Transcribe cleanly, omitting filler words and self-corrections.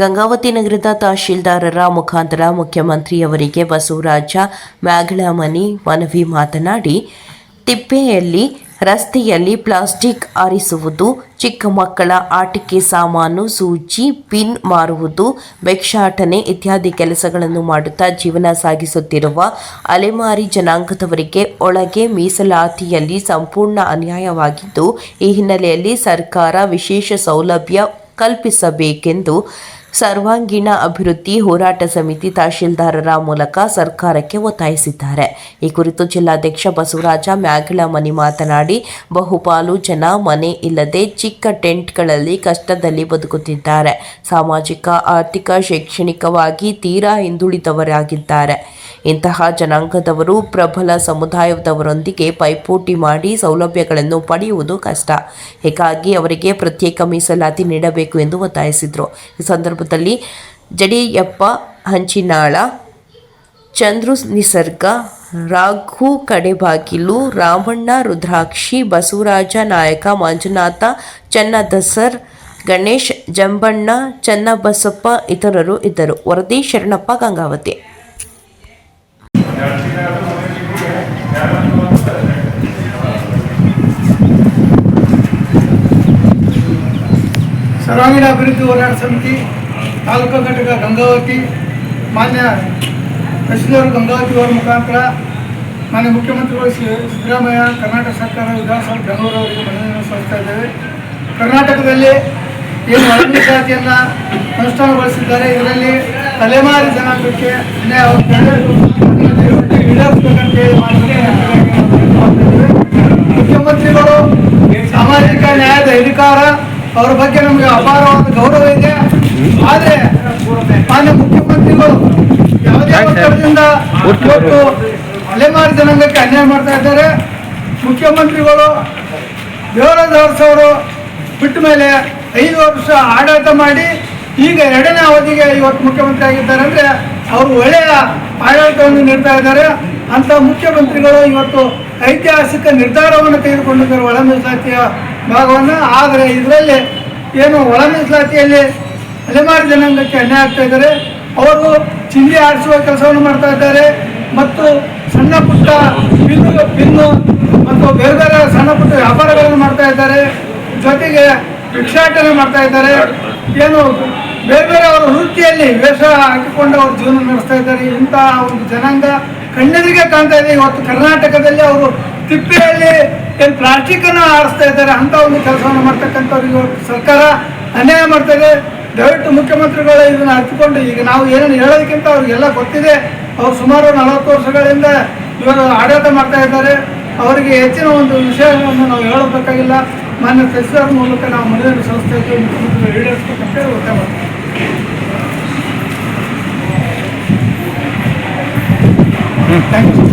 ಗಂಗಾವತಿ ನಗರದ ತಹಶೀಲ್ದಾರರ ಮುಖಾಂತರ ಮುಖ್ಯಮಂತ್ರಿಯವರಿಗೆ ಬಸವರಾಜ ಮ್ಯಾಗಳಮನಿ ಮನವಿ ಮಾತನಾಡಿ, ತಿಪ್ಪೆಯಲ್ಲಿ ರಸ್ತೆಯಲ್ಲಿ ಪ್ಲಾಸ್ಟಿಕ್ ಆರಿಸುವುದು, ಚಿಕ್ಕ ಮಕ್ಕಳ ಆಟಿಕೆ ಸಾಮಾನು, ಸೂಜಿ, ಪಿನ್ ಮಾರುವುದು, ಭಿಕ್ಷಾಟನೆ ಇತ್ಯಾದಿ ಕೆಲಸಗಳನ್ನು ಮಾಡುತ್ತಾ ಜೀವನ ಸಾಗಿಸುತ್ತಿರುವ ಅಲೆಮಾರಿ ಜನಾಂಗದವರಿಗೆ ಒಳಗೆ ಮೀಸಲಾತಿಯಲ್ಲಿ ಸಂಪೂರ್ಣ ಅನ್ಯಾಯವಾಗಿದ್ದು, ಈ ಹಿನ್ನೆಲೆಯಲ್ಲಿ ಸರ್ಕಾರ ವಿಶೇಷ ಸೌಲಭ್ಯ ಕಲ್ಪಿಸಬೇಕೆಂದು ಸರ್ವಾಂಗೀಣ ಅಭಿವೃದ್ಧಿ ಹೋರಾಟ ಸಮಿತಿ ತಹಶೀಲ್ದಾರರ ಮೂಲಕ ಸರ್ಕಾರಕ್ಕೆ ಒತ್ತಾಯಿಸಿದ್ದಾರೆ. ಈ ಕುರಿತು ಜಿಲ್ಲಾಧ್ಯಕ್ಷ ಬಸವರಾಜ ಮ್ಯಾಗಳಮನಿ ಮಾತನಾಡಿ, ಬಹುಪಾಲು ಜನ ಮನೆ ಇಲ್ಲದೆ ಚಿಕ್ಕ ಟೆಂಟ್ಗಳಲ್ಲಿ ಕಷ್ಟದಲ್ಲಿ ಬದುಕುತ್ತಿದ್ದಾರೆ. ಸಾಮಾಜಿಕ, ಆರ್ಥಿಕ, ಶೈಕ್ಷಣಿಕವಾಗಿ ತೀರಾ ಹಿಂದುಳಿದವರಾಗಿದ್ದಾರೆ. ಇಂತಹ ಜನಾಂಗದವರು ಪ್ರಬಲ ಸಮುದಾಯದವರೊಂದಿಗೆ ಪೈಪೋಟಿ ಮಾಡಿ ಸೌಲಭ್ಯಗಳನ್ನು ಪಡೆಯುವುದು ಕಷ್ಟ. ಹೀಗಾಗಿ ಅವರಿಗೆ ಪ್ರತ್ಯೇಕ ಮೀಸಲಾತಿ ನೀಡಬೇಕು ಎಂದು ಒತ್ತಾಯಿಸಿದರು. ಈ ಸಂದರ್ಭದಲ್ಲಿ ಜಡಿಯಪ್ಪ ಹಂಚಿನಾಳ, ಚಂದ್ರು ನಿಸರ್ಗ, ರಾಘು ಕಡೆಬಾಗಿಲು, ರಾಮಣ್ಣ ರುದ್ರಾಕ್ಷಿ, ಬಸವರಾಜ ನಾಯಕ, ಮಂಜುನಾಥ ಚನ್ನದಸರ್, ಗಣೇಶ್ ಜಂಬಣ್ಣ, ಚನ್ನಬಸಪ್ಪ ಇತರರು ಇದ್ದರು. ವರದಿ ಶರಣಪ್ಪ, ಗಂಗಾವತಿ. ಸರ್ವಾಂಗೀಣ ಅಭಿವೃದ್ಧಿ ಹೋರಾಟ ಸಮಿತಿ ತಾಲೂಕು ಘಟಕ ಗಂಗಾವತಿ ಮಾನ್ಯ ತಹಶೀಲ್ದಾರ್ ಗಂಗಾವತಿ ಅವರ ಮುಖಾಂತರ ಮಾನ್ಯ ಮುಖ್ಯಮಂತ್ರಿಗಳು ಸಿದ್ದರಾಮಯ್ಯ ಕರ್ನಾಟಕ ಸರ್ಕಾರ ವಿಧಾನಸಭೆ ಬೆಂಗಳೂರು ಅವರಿಗೆ ಮನವಿಯನ್ನು ಸಲ್ಲಿಸ್ತಾ ಇದ್ದೇವೆ. ಕರ್ನಾಟಕದಲ್ಲಿ ಏನು ಒಳ ಮೀಸಲಾತಿಯನ್ನು ಅನುಷ್ಠಾನಗೊಳಿಸಿದ್ದಾರೆ, ಇದರಲ್ಲಿ ತಲೆಮಾರಿ ಜನಾಂಗಕ್ಕೆ ದಯವಿಟ್ಟು ಈಡೇರಿಸಬೇಕಂತೇಳಿ ಮುಖ್ಯಮಂತ್ರಿಗಳು ಸಾಮಾಜಿಕ ನ್ಯಾಯದ ಅಧಿಕಾರ ಅವರ ಬಗ್ಗೆ ನಮಗೆ ಅಪಾರವಾದ ಗೌರವ ಇದೆ. ಆದರೆ ಮಾನ್ಯ ಮುಖ್ಯಮಂತ್ರಿಗಳು ಯಾವುದೇ ಒತ್ತಡದಿಂದ ಇವತ್ತು ಅಲೆಮಾರಿ ಜನಾಂಗಕ್ಕೆ ಅನ್ಯಾಯ ಮಾಡ್ತಾ ಇದ್ದಾರೆ. ಮುಖ್ಯಮಂತ್ರಿಗಳು ದೇವರಾಜ್ ಅವರು ಬಿಟ್ಟ ಮೇಲೆ 5 ವರ್ಷ ಆಡಳಿತ ಮಾಡಿ ಈಗ 2ನೇ ಅವಧಿಗೆ ಇವತ್ತು ಮುಖ್ಯಮಂತ್ರಿ ಆಗಿದ್ದಾರೆ. ಅಂದರೆ ಅವರು ಒಳ್ಳೆಯ ಆಡಳಿತವನ್ನು ನೀಡ್ತಾ ಇದ್ದಾರೆ. ಅಂಥ ಮುಖ್ಯಮಂತ್ರಿಗಳು ಇವತ್ತು ಐತಿಹಾಸಿಕ ನಿರ್ಧಾರವನ್ನು ತೆಗೆದುಕೊಂಡಿದ್ದಾರೆ ಒಳ ಮೀಸಲಾತಿಯ ಭಾಗವನ್ನು. ಆದರೆ ಇದರಲ್ಲಿ ಏನು ಒಳ ಮೀಸಲಾತಿಯಲ್ಲಿ ಅಲೆಮಾರಿ ಜನಾಂಗಕ್ಕೆ ಅನ್ಯಾಯ ಆಗ್ತಾ ಇದ್ದಾರೆ. ಅವರು ಚಿಂದಿ ಆರಿಸುವ ಕೆಲಸವನ್ನು ಮಾಡ್ತಾ ಇದ್ದಾರೆ ಮತ್ತು ಸಣ್ಣ ಪುಟ್ಟ ಪಿನ್ನು ಮತ್ತು ಬೇರೆ ಬೇರೆ ಸಣ್ಣ ಪುಟ್ಟ ವ್ಯಾಪಾರಗಳನ್ನು ಮಾಡ್ತಾ ಇದ್ದಾರೆ. ಜೊತೆಗೆ ಭಿಕ್ಷಾಟನೆ ಮಾಡ್ತಾ ಇದ್ದಾರೆ. ಏನು ಬೇರೆ ಬೇರೆ ಅವರ ವೃತ್ತಿಯಲ್ಲಿ ವೇಷ ಹಾಕಿಕೊಂಡು ಅವರು ಜೀವನ ನಡೆಸ್ತಾ ಇದ್ದಾರೆ. ಇಂಥ ಒಂದು ಜನಾಂಗ ಕಣ್ಣೆದುರಿಗೆ ಕಾಣ್ತಾ ಇದೆ. ಇವತ್ತು ಕರ್ನಾಟಕದಲ್ಲಿ ಅವರು ತಿಪ್ಪೆಯಲ್ಲಿ ಏನು ಪ್ಲಾಸ್ಟಿಕ್ಕನ್ನು ಆರಿಸ್ತಾ ಇದ್ದಾರೆ. ಅಂಥ ಒಂದು ಕೆಲಸವನ್ನು ಮಾಡ್ತಕ್ಕಂಥವ್ರಿಗೆ ಇವತ್ತು ಸರ್ಕಾರ ಅನ್ಯಾಯ ಮಾಡ್ತಾ ಇದೆ. ದಯವಿಟ್ಟು ಮುಖ್ಯಮಂತ್ರಿಗಳು ಇದನ್ನು ಅರ್ಥಕೊಂಡು, ಈಗ ನಾವು ಏನೇನು ಹೇಳೋದಕ್ಕಿಂತ ಅವ್ರಿಗೆಲ್ಲ ಗೊತ್ತಿದೆ. ಅವರು ಸುಮಾರು 40 ವರ್ಷಗಳಿಂದ ಇವರು ಆಡಳಿತ ಮಾಡ್ತಾ ಇದ್ದಾರೆ. ಅವರಿಗೆ ಹೆಚ್ಚಿನ ಒಂದು ವಿಷಯಗಳನ್ನು ನಾವು ಹೇಳಬೇಕಾಗಿಲ್ಲ. ಮಾನ್ಯ ತಹಶೀಲ್ದಾರ್ ಮೂಲಕ ನಾವು ಮನವಿಯನ್ನು ಸಲ್ಲಿಸ್ತಾ ಇದ್ದೇವೆ. ಮುಖ್ಯಮಂತ್ರಿಗಳು ಈಡೇರಿಸಬೇಕಂತ ಒತ್ತಾಯ ಮಾಡ್ತೀವಿ. Thank you.